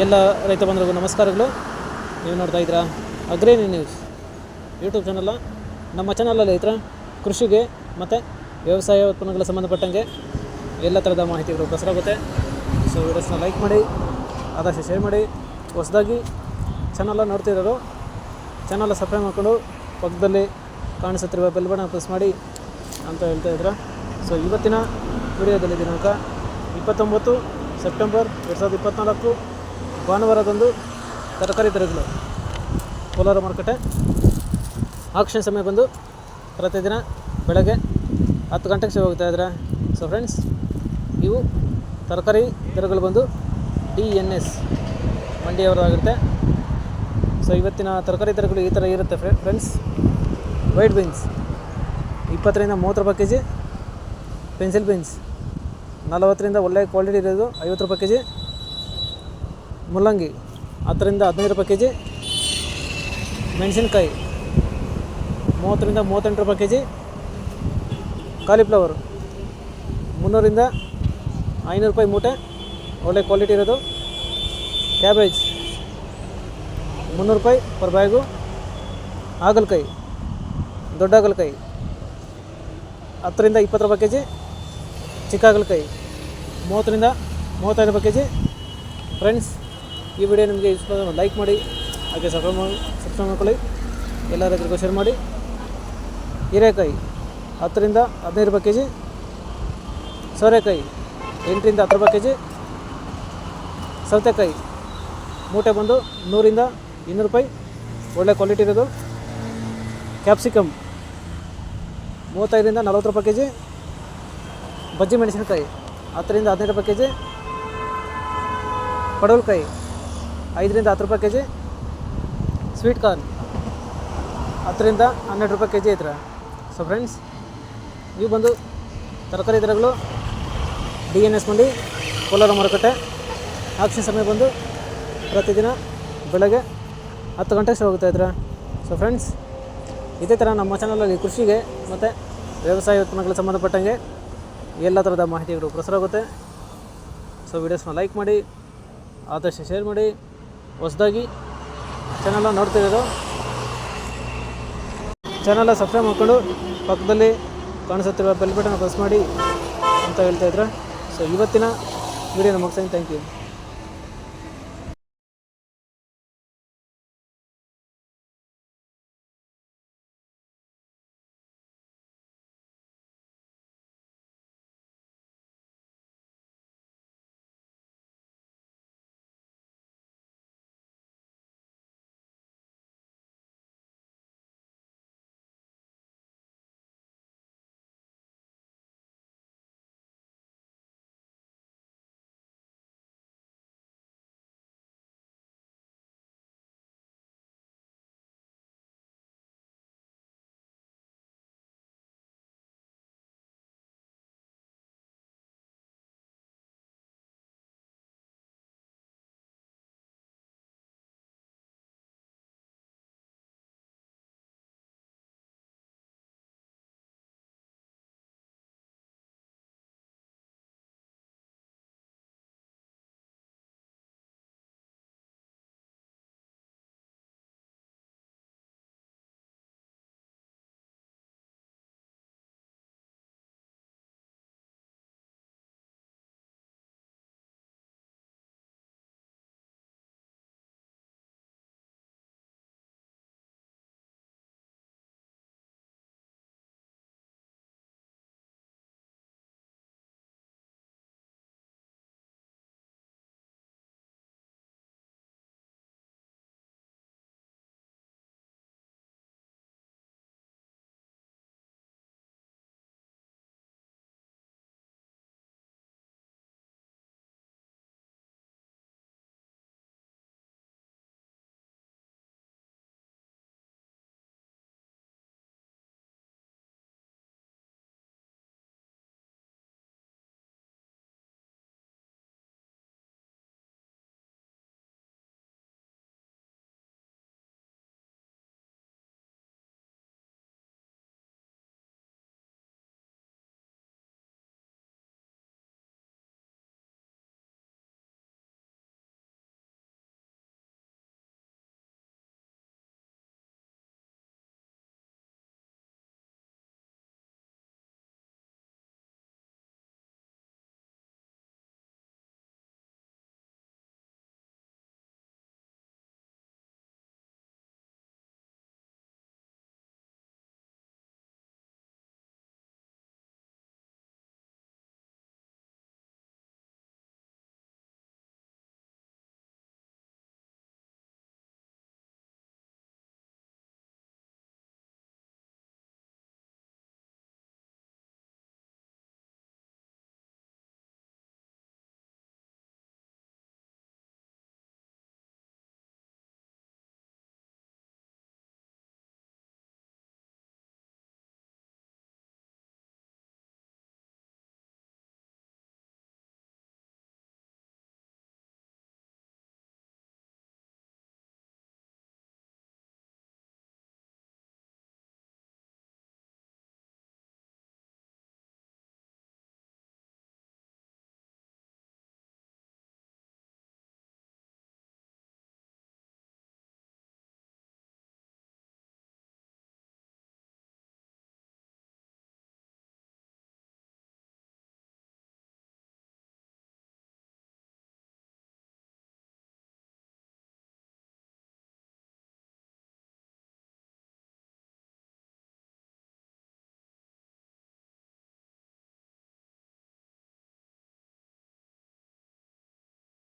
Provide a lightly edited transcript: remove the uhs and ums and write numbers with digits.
ಎಲ್ಲ ರೈತ ಬಂಧುಗಳಿಗೂ ನಮಸ್ಕಾರಗಳು. ನೀವು ನೋಡ್ತಾ ಇದ್ದೀರಾ ಅಗ್ರೇನಿ ನ್ಯೂಸ್ ಯೂಟ್ಯೂಬ್ ಚಾನಲ್. ನಮ್ಮ ಚಾನಲಲ್ಲಿ ರೈತರ ಕೃಷಿಗೆ ಮತ್ತು ವ್ಯವಸಾಯ ಉತ್ಪನ್ನಗಳ ಸಂಬಂಧಪಟ್ಟಂಗೆ ಎಲ್ಲ ಥರದ ಮಾಹಿತಿಗಳು ಪ್ರಸಾರ ಆಗುತ್ತೆ. ಸೊ ವಿಡಿಯೋಸ್ನ ಲೈಕ್ ಮಾಡಿ, ಆದಷ್ಟು ಶೇರ್ ಮಾಡಿ. ಹೊಸದಾಗಿ ಚಾನಲ್ ನೋಡ್ತಿರೋರು ಚಾನಲ್ ಸಬ್ಸ್ಕ್ರೈಬ್ ಮಾಡಿಕೊಂಡು ಪಕ್ಕದಲ್ಲಿ ಕಾಣಿಸುತ್ತಿರುವ ಬೆಲ್ ಬಟನ್ ಪ್ರೆಸ್ ಮಾಡಿ ಅಂತ ಹೇಳ್ತಾ ಇದ್ದೀರಾ. ಸೊ ಇವತ್ತಿನ ವಿಡಿಯೋದಲ್ಲಿ ದಿನಾಂಕ 29 ಸೆಪ್ಟೆಂಬರ್ 2024 ಭಾನುವಾರದಂದು ತರಕಾರಿ ದರಗಳು ಕೋಲಾರ ಮಾರುಕಟ್ಟೆ ಆಕ್ಷನ್ ಸಮಯ ಬಂದು ಪ್ರತಿದಿನ ಬೆಳಗ್ಗೆ 10 ಗಂಟೆಗೆ ಶುರು ಹೋಗ್ತಾ ಇದ್ದಾರೆ. ಸೊ ಫ್ರೆಂಡ್ಸ್, ಇವು ತರಕಾರಿ ದರಗಳು ಬಂದು DNS ಮಂಡಿಯವರಾಗಿರುತ್ತೆ. ಸೊ ಇವತ್ತಿನ ತರಕಾರಿ ದರಗಳು ಈ ಥರ ಇರುತ್ತೆ ಫ್ರೆಂಡ್ಸ್. ವೈಟ್ ಬೀನ್ಸ್ 20 ರಿಂದ 30 ರೂಪಾಯಿ ಕೆ ಜಿ, ಪೆನ್ಸಿಲ್ ಬೀನ್ಸ್ 40 ರಿಂದ ಒಳ್ಳೆ ಕ್ವಾಲಿಟಿ ಇರೋದು 50 ರೂಪಾಯಿ ಕೆ ಜಿ, ಮುಲ್ಲಂಗಿ 10 ರಿಂದ 15 ರೂಪಾಯಿ ಕೆ ಜಿ, ಮೆಣಸಿನ್ಕಾಯಿ 30 ರಿಂದ 38 ರೂಪಾಯಿ ಕೆ ಜಿ, ಕಾಲಿಫ್ಲವರ್ 300 ರಿಂದ 500 ರೂಪಾಯಿ ಮೂಟೆ ಒಳ್ಳೆ ಕ್ವಾಲಿಟಿ ಇರೋದು, ಕ್ಯಾಬೇಜ್ 300 ರೂಪಾಯಿ ಪರ್ ಬ್ಯಾಗು, ಹಾಗಲಕಾಯಿ ದೊಡ್ಡ ಹಾಗಲಕಾಯಿ 10 ರಿಂದ 20 ರೂಪಾಯಿ ಕೆ ಜಿ, ಚಿಕ್ಕ ಹಾಗಲಕಾಯಿ 30 ರಿಂದ 35 ರೂಪಾಯಿ ಕೆ ಜಿ. ಫ್ರೆಂಡ್ಸ್, ಈ ವಿಡಿಯೋ ನಿಮಗೆ ಇಷ್ಟ ಲೈಕ್ ಮಾಡಿ, ಹಾಗೆ ಸಬ್ಸ್ಕ್ರೈಬ್ ಮಾಡ್ಕೊಳ್ಳಿ, ಎಲ್ಲ ರೈತರಿಗೂ ಶೇರ್ ಮಾಡಿ. ಹೀರೆಕಾಯಿ 10 ರಿಂದ 15 ರೂಪಾಯಿ ಕೆ ಜಿ, ಸೋರೆಕಾಯಿ 8 ರಿಂದ 10 ರೂಪಾಯಿ ಕೆ ಜಿ, ಸೌತೆಕಾಯಿ ಮೂಟೆ ಬಂದು 100 ರಿಂದ 200 ರೂಪಾಯಿ ಒಳ್ಳೆ ಕ್ವಾಲಿಟಿ ಇರೋದು, ಕ್ಯಾಪ್ಸಿಕಮ್ 35 ರಿಂದ 40 ರೂಪಾಯಿ ಕೆ ಜಿ, ಬಜ್ಜಿ ಮೆಣಸಿನಕಾಯಿ 10 ರಿಂದ 15 ರೂಪಾಯಿ ಕೆ ಜಿ, ಪಡವಲಕಾಯಿ 5 ರಿಂದ 10 ರೂಪಾಯಿ ಕೆ ಜಿ, ಸ್ವೀಟ್ ಕಾರ್ನ್ 10 ರಿಂದ 12 ರೂಪಾಯಿ ಕೆ ಜಿ ಐತ್ರ. ಸೊ ಫ್ರೆಂಡ್ಸ್, ಇವು ಬಂದು ತರಕಾರಿ ದರಗಳು DNS ಮಂಡಿ ಕೋಲಾರ ಮಾರುಕಟ್ಟೆ ಆಕ್ಷನ್ ಸಮಯ ಬಂದು ಪ್ರತಿದಿನ ಬೆಳಗ್ಗೆ 10 ಗಂಟೆಗೆ ಶುರು ಹೋಗ್ತಾ ಇದ್ರೆ. ಸೊ ಫ್ರೆಂಡ್ಸ್, ಇದೇ ಥರ ನಮ್ಮ ಚಾನಲಲ್ಲಿ ಕೃಷಿಗೆ ಮತ್ತು ವ್ಯವಸಾಯ ಉತ್ಪನ್ನಗಳಿಗೆ ಸಂಬಂಧಪಟ್ಟಂಗೆ ಎಲ್ಲ ಥರದ ಮಾಹಿತಿಗಳು ಪ್ರಸಾರ ಆಗುತ್ತೆ. ಸೊ ವಿಡಿಯೋಸ್ನ ಲೈಕ್ ಮಾಡಿ, ಆದಷ್ಟು ಶೇರ್ ಮಾಡಿ. ಹೊಸದಾಗಿ ಚಾನಲ್ನ ನೋಡ್ತಿರೋದು ಚಾನಲ್ನ ಸಬ್ಸ್ಕ್ರೈಬ್ ಮಾಡಿಕೊಂಡು ಪಕ್ಕದಲ್ಲಿ ಕಾಣಿಸುತ್ತಿರುವ ಬೆಲ್ ಬಟನ್ ಪ್ರೆಸ್ ಮಾಡಿ ಅಂತ ಹೇಳ್ತಾಯಿದ್ರೆ. ಸೊ ಇವತ್ತಿನ ವಿಡಿಯೋನ ಮುಗಿಸ್ತೀನಿ. Thank you.